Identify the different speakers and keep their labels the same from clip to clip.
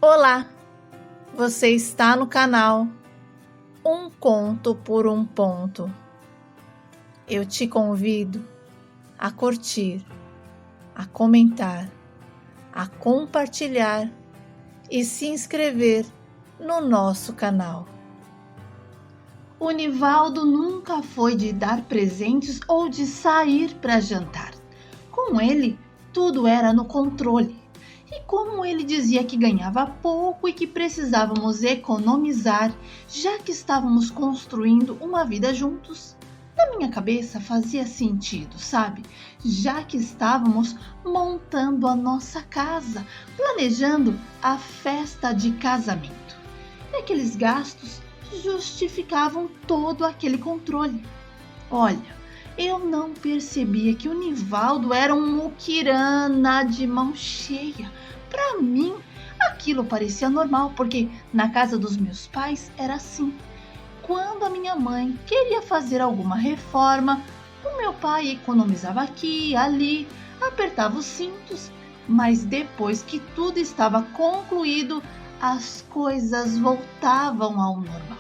Speaker 1: Olá, você está no canal Um Conto por um Ponto. Eu te convido a curtir, a comentar, a compartilhar e se inscrever no nosso canal. O Nivaldo nunca foi de dar presentes ou de sair para jantar. Com ele, tudo era no controle. E como ele dizia que ganhava pouco e que precisávamos economizar, já que estávamos construindo uma vida juntos, na minha cabeça fazia sentido, sabe? Já que estávamos montando a nossa casa, planejando a festa de casamento. E aqueles gastos justificavam todo aquele controle. Olha, eu não percebia que o Nivaldo era um muquirana de mão cheia. Para mim, aquilo parecia normal, porque na casa dos meus pais era assim. Quando a minha mãe queria fazer alguma reforma, o meu pai economizava aqui e ali, apertava os cintos, mas depois que tudo estava concluído, as coisas voltavam ao normal.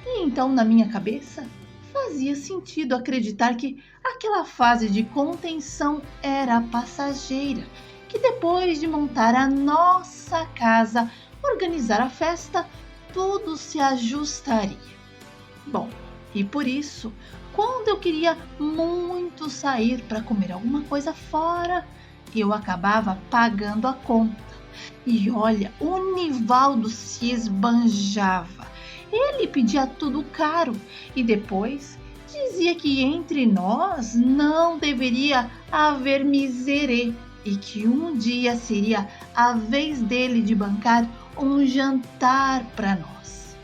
Speaker 1: E então, na minha cabeça, fazia sentido acreditar que aquela fase de contenção era passageira, que depois de montar a nossa casa, organizar a festa, tudo se ajustaria. Bom, e por isso, quando eu queria muito sair para comer alguma coisa fora, eu acabava pagando a conta. E olha, o Nivaldo se esbanjava. Ele pedia tudo caro e depois dizia que entre nós não deveria haver miserê e que um dia seria a vez dele de bancar um jantar para nós.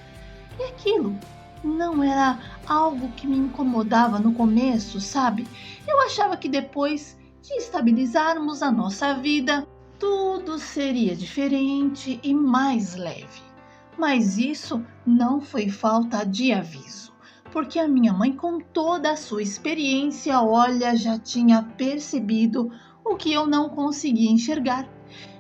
Speaker 1: E aquilo não era algo que me incomodava no começo, sabe? Eu achava que depois de estabilizarmos a nossa vida, tudo seria diferente e mais leve. Mas isso não foi falta de aviso, porque a minha mãe, com toda a sua experiência, olha, já tinha percebido o que eu não conseguia enxergar.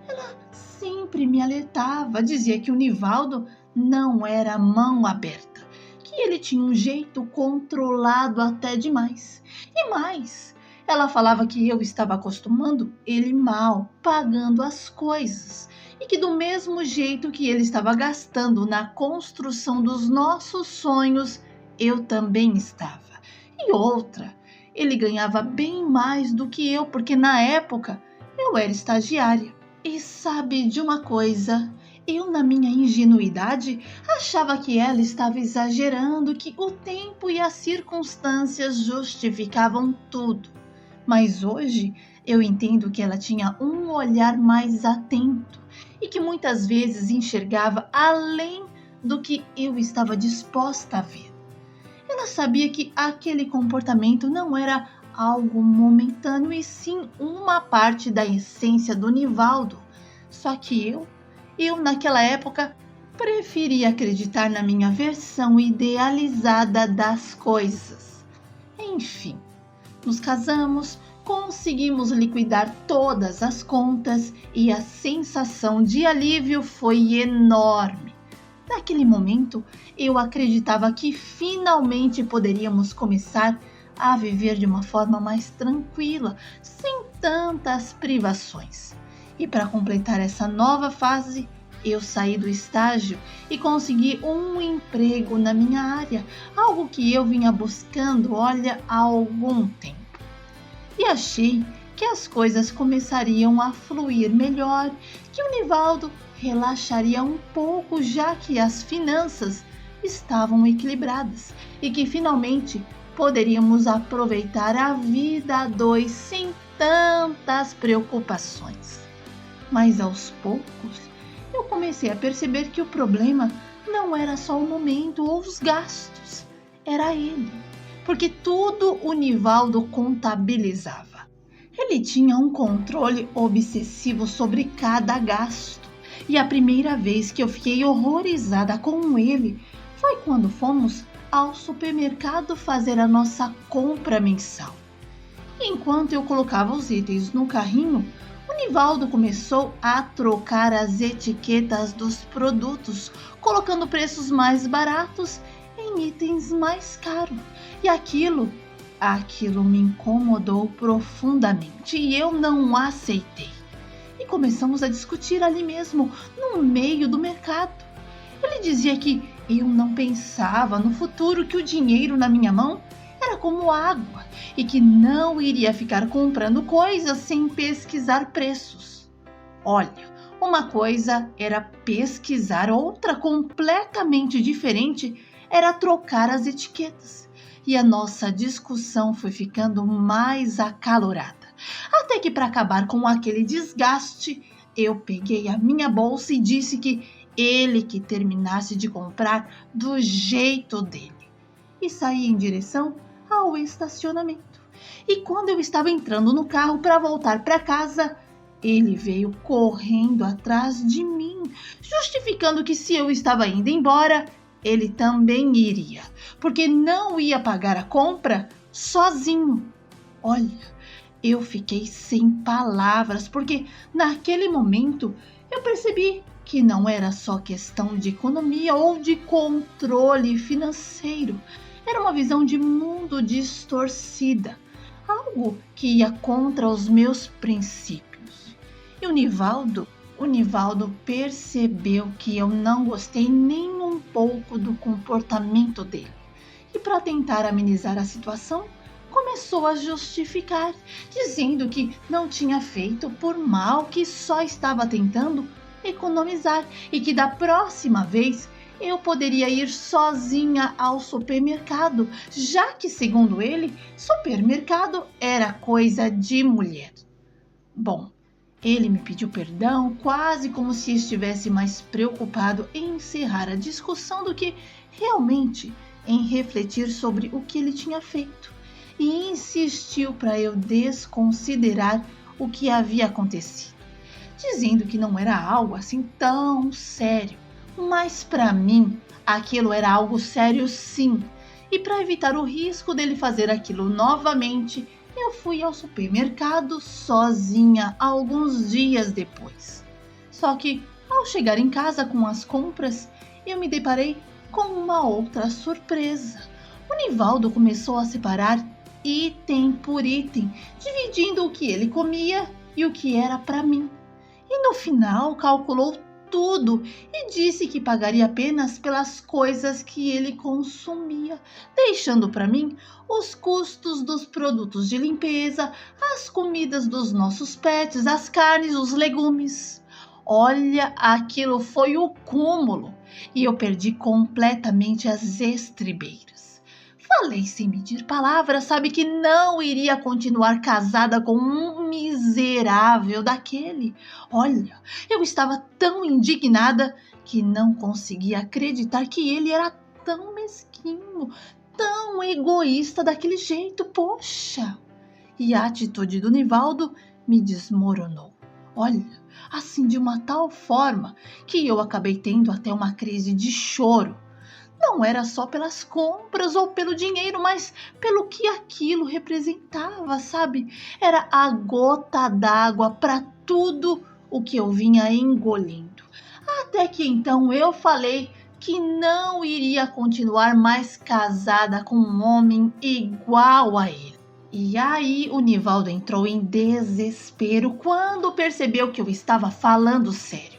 Speaker 1: Ela sempre me alertava, dizia que o Nivaldo não era mão aberta, que ele tinha um jeito controlado até demais. E mais, ela falava que eu estava acostumando ele mal, pagando as coisas, e que do mesmo jeito que ele estava gastando na construção dos nossos sonhos, eu também estava. E outra, ele ganhava bem mais do que eu, porque na época eu era estagiária. E sabe de uma coisa? Eu, na minha ingenuidade, achava que ela estava exagerando, que o tempo e as circunstâncias justificavam tudo. Mas hoje eu entendo que ela tinha um olhar mais atento e que muitas vezes enxergava além do que eu estava disposta a ver. Ela sabia que aquele comportamento não era algo momentâneo e sim uma parte da essência do Nivaldo. Só que eu naquela época preferia acreditar na minha versão idealizada das coisas. Enfim, nos casamos, conseguimos liquidar todas as contas e a sensação de alívio foi enorme. Naquele momento, eu acreditava que finalmente poderíamos começar a viver de uma forma mais tranquila, sem tantas privações. E para completar essa nova fase, eu saí do estágio e consegui um emprego na minha área, algo que eu vinha buscando, olha, há algum tempo. E achei que as coisas começariam a fluir melhor, que o Nivaldo relaxaria um pouco, já que as finanças estavam equilibradas e que finalmente poderíamos aproveitar a vida a dois sem tantas preocupações. Mas aos poucos eu comecei a perceber que o problema não era só o momento ou os gastos, era ele, porque tudo o Nivaldo contabilizava. Ele tinha um controle obsessivo sobre cada gasto. E a primeira vez que eu fiquei horrorizada com ele foi quando fomos ao supermercado fazer a nossa compra mensal. Enquanto eu colocava os itens no carrinho, O Nivaldo começou a trocar as etiquetas dos produtos, colocando preços mais baratos em itens mais caros. E aquilo me incomodou profundamente e eu não aceitei. E começamos a discutir ali mesmo, no meio do mercado. Ele dizia que eu não pensava no futuro, que o dinheiro na minha mão era como água e que não iria ficar comprando coisas sem pesquisar preços. Olha, uma coisa era pesquisar, outra completamente diferente era trocar as etiquetas. E a nossa discussão foi ficando mais acalorada. Até que, para acabar com aquele desgaste, eu peguei a minha bolsa e disse que ele que terminasse de comprar do jeito dele. E saí em direção ao estacionamento. E quando eu estava entrando no carro para voltar para casa, ele veio correndo atrás de mim, justificando que se eu estava indo embora, ele também iria, porque não ia pagar a compra sozinho. Olha, eu fiquei sem palavras, porque naquele momento eu percebi que não era só questão de economia ou de controle financeiro. Era uma visão de mundo distorcida, algo que ia contra os meus princípios. E o Nivaldo percebeu que eu não gostei nem um pouco do comportamento dele. E para tentar amenizar a situação, começou a justificar, dizendo que não tinha feito por mal, que só estava tentando economizar e que da próxima vez eu poderia ir sozinha ao supermercado, já que, segundo ele, supermercado era coisa de mulher. Bom, ele me pediu perdão, quase como se estivesse mais preocupado em encerrar a discussão do que realmente em refletir sobre o que ele tinha feito, e insistiu para eu desconsiderar o que havia acontecido, dizendo que não era algo assim tão sério. Mas para mim, aquilo era algo sério sim. E para evitar o risco dele fazer aquilo novamente, eu fui ao supermercado sozinha alguns dias depois. Só que, ao chegar em casa com as compras, eu me deparei com uma outra surpresa. O Nivaldo começou a separar item por item, dividindo o que ele comia e o que era para mim. E no final calculou tudo e disse que pagaria apenas pelas coisas que ele consumia, deixando para mim os custos dos produtos de limpeza, as comidas dos nossos pets, as carnes, os legumes. Olha, aquilo foi o cúmulo e eu perdi completamente as estribeiras. Falei sem medir palavras, sabe que não iria continuar casada com um miserável daquele. Olha, eu estava tão indignada que não conseguia acreditar que ele era tão mesquinho, tão egoísta daquele jeito, poxa! E a atitude do Nivaldo me desmoronou. Olha, assim de uma tal forma que eu acabei tendo até uma crise de choro. Não era só pelas compras ou pelo dinheiro, mas pelo que aquilo representava, sabe? Era a gota d'água para tudo o que eu vinha engolindo. Até que então eu falei que não iria continuar mais casada com um homem igual a ele. E aí o Nivaldo entrou em desespero quando percebeu que eu estava falando sério.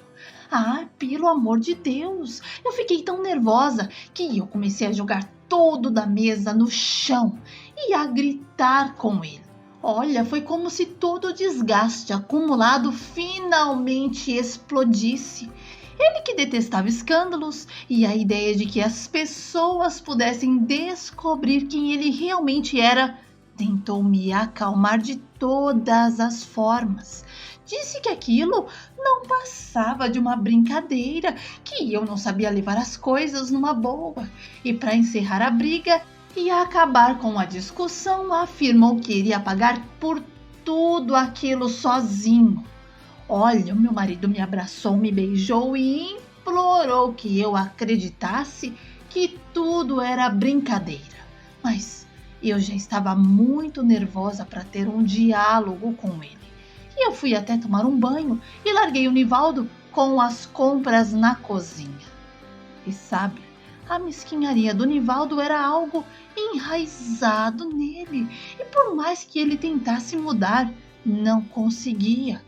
Speaker 1: Ah, pelo amor de Deus! Eu fiquei tão nervosa que eu comecei a jogar tudo da mesa no chão e a gritar com ele. Olha, foi como se todo o desgaste acumulado finalmente explodisse. Ele que detestava escândalos e a ideia de que as pessoas pudessem descobrir quem ele realmente era, tentou me acalmar de todas as formas. Disse que aquilo não passava de uma brincadeira, que eu não sabia levar as coisas numa boa. E para encerrar a briga e acabar com a discussão, afirmou que iria pagar por tudo aquilo sozinho. Olha, o meu marido me abraçou, me beijou e implorou que eu acreditasse que tudo era brincadeira. Mas eu já estava muito nervosa para ter um diálogo com ele. e eu fui até tomar um banho e larguei o Nivaldo com as compras na cozinha. E sabe, a mesquinharia do Nivaldo era algo enraizado nele, e por mais que ele tentasse mudar, não conseguia.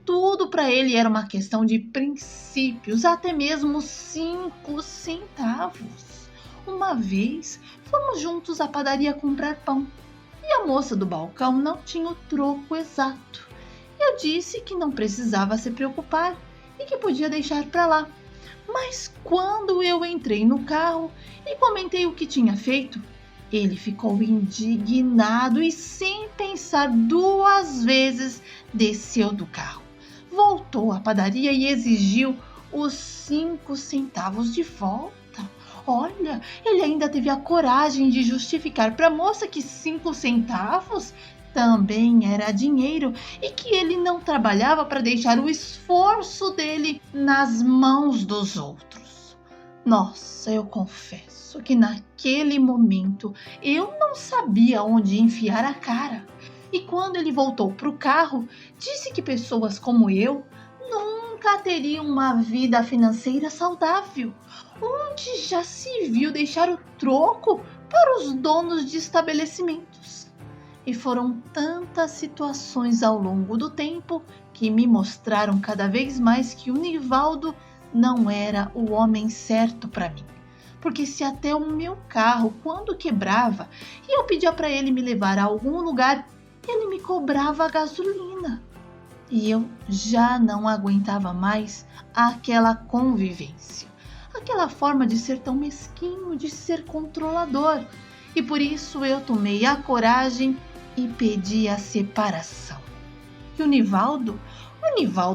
Speaker 1: Tudo para ele era uma questão de princípios, até mesmo 5 centavos. Uma vez, fomos juntos à padaria comprar pão e a moça do balcão não tinha o troco exato. Eu disse que não precisava se preocupar e que podia deixar para lá. Mas quando eu entrei no carro e comentei o que tinha feito, ele ficou indignado e, sem pensar 2 vezes, desceu do carro. Voltou à padaria e exigiu os 5 centavos de volta. Olha, ele ainda teve a coragem de justificar para a moça que 5 centavos também era dinheiro e que ele não trabalhava para deixar o esforço dele nas mãos dos outros. Nossa, eu confesso que naquele momento eu não sabia onde enfiar a cara. E quando ele voltou para o carro, disse que pessoas como eu nunca teriam uma vida financeira saudável. Onde já se viu deixar o troco para os donos de estabelecimentos? E foram tantas situações ao longo do tempo que me mostraram cada vez mais que o Nivaldo não era o homem certo para mim. Porque se até o meu carro, quando quebrava, e eu pedia para ele me levar a algum lugar, ele me cobrava gasolina. E eu já não aguentava mais aquela convivência, aquela forma de ser tão mesquinho, de ser controlador. E por isso eu tomei a coragem e pedi a separação. E o Nivaldo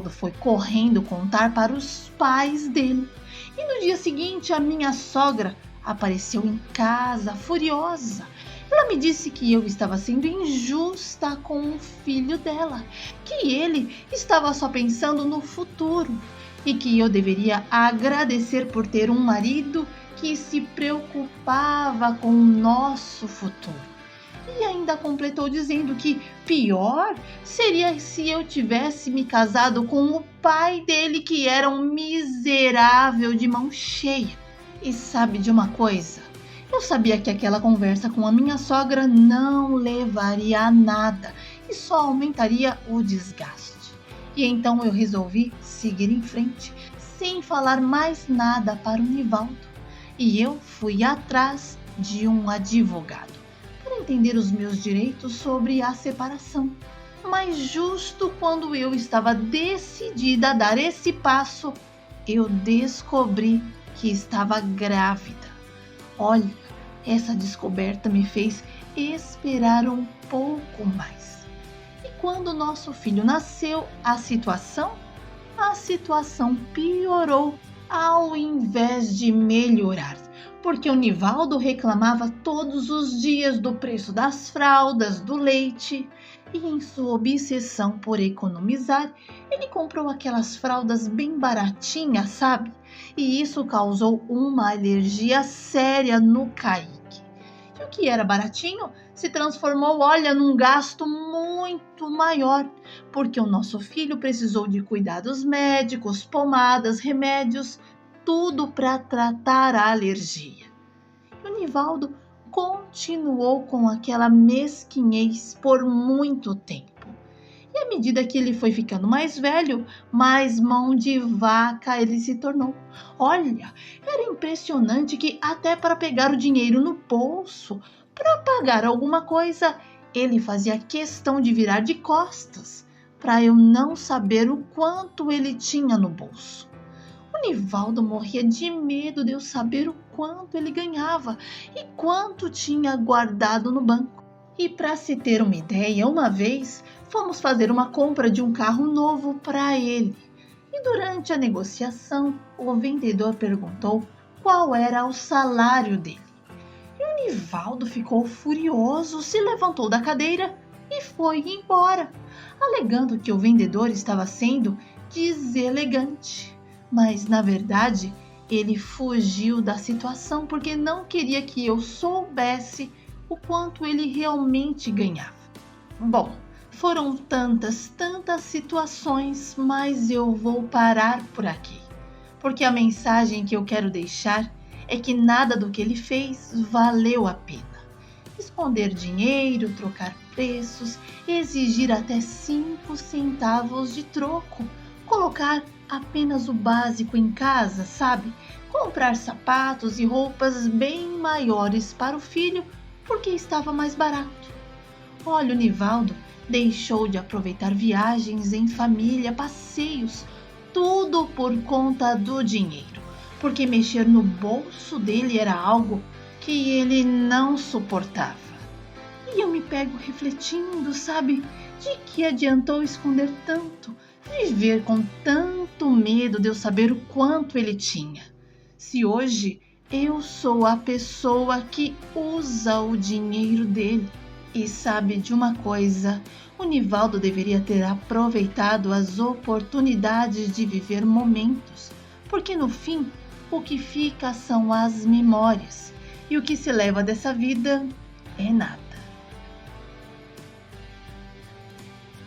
Speaker 1: foi correndo contar para os pais dele. E no dia seguinte a minha sogra apareceu em casa, furiosa. Ela me disse que eu estava sendo injusta com o filho dela, que ele estava só pensando no futuro e que eu deveria agradecer por ter um marido que se preocupava com o nosso futuro. E ainda completou dizendo que pior seria se eu tivesse me casado com o pai dele, que era um miserável de mão cheia. E sabe de uma coisa? Eu sabia que aquela conversa com a minha sogra não levaria a nada e só aumentaria o desgaste. E então eu resolvi seguir em frente, sem falar mais nada para o Nivaldo. E eu fui atrás de um advogado para entender os meus direitos sobre a separação. Mas justo quando eu estava decidida a dar esse passo, eu descobri que estava grávida. Olha, essa descoberta me fez esperar um pouco mais. E quando nosso filho nasceu, a situação piorou ao invés de melhorar. Porque o Nivaldo reclamava todos os dias do preço das fraldas, do leite. E em sua obsessão por economizar, ele comprou aquelas fraldas bem baratinhas, sabe? E isso causou uma alergia séria no Kaique. E o que era baratinho se transformou, olha, num gasto muito maior, porque o nosso filho precisou de cuidados médicos, pomadas, remédios, tudo para tratar a alergia. E o Nivaldo continuou com aquela mesquinhez por muito tempo. E à medida que ele foi ficando mais velho, mais mão de vaca ele se tornou. Olha, era impressionante que até para pegar o dinheiro no bolso, para pagar alguma coisa, ele fazia questão de virar de costas, para eu não saber o quanto ele tinha no bolso. O Nivaldo morria de medo de eu saber o quanto ele ganhava e quanto tinha guardado no banco. E para se ter uma ideia, uma vez fomos fazer uma compra de um carro novo para ele. E durante a negociação, o vendedor perguntou qual era o salário dele. E o Nivaldo ficou furioso, se levantou da cadeira e foi embora, alegando que o vendedor estava sendo deselegante. Mas, na verdade, ele fugiu da situação porque não queria que eu soubesse o quanto ele realmente ganhava. Bom, Foram tantas situações, mas eu vou parar por aqui, porque a mensagem que eu quero deixar é que nada do que ele fez valeu a pena. Esconder dinheiro, trocar preços, exigir até 5 centavos de troco, colocar apenas o básico em casa, sabe? Comprar sapatos e roupas bem maiores para o filho porque estava mais barato. Olha, o Nivaldo deixou de aproveitar viagens em família, passeios, tudo por conta do dinheiro, porque mexer no bolso dele era algo que ele não suportava. E eu me pego refletindo, sabe, de que adiantou esconder tanto, viver com tanto medo de eu saber o quanto ele tinha. Se hoje eu sou a pessoa que usa o dinheiro dele. E sabe de uma coisa, o Nivaldo deveria ter aproveitado as oportunidades de viver momentos, porque no fim o que fica são as memórias, e o que se leva dessa vida é nada.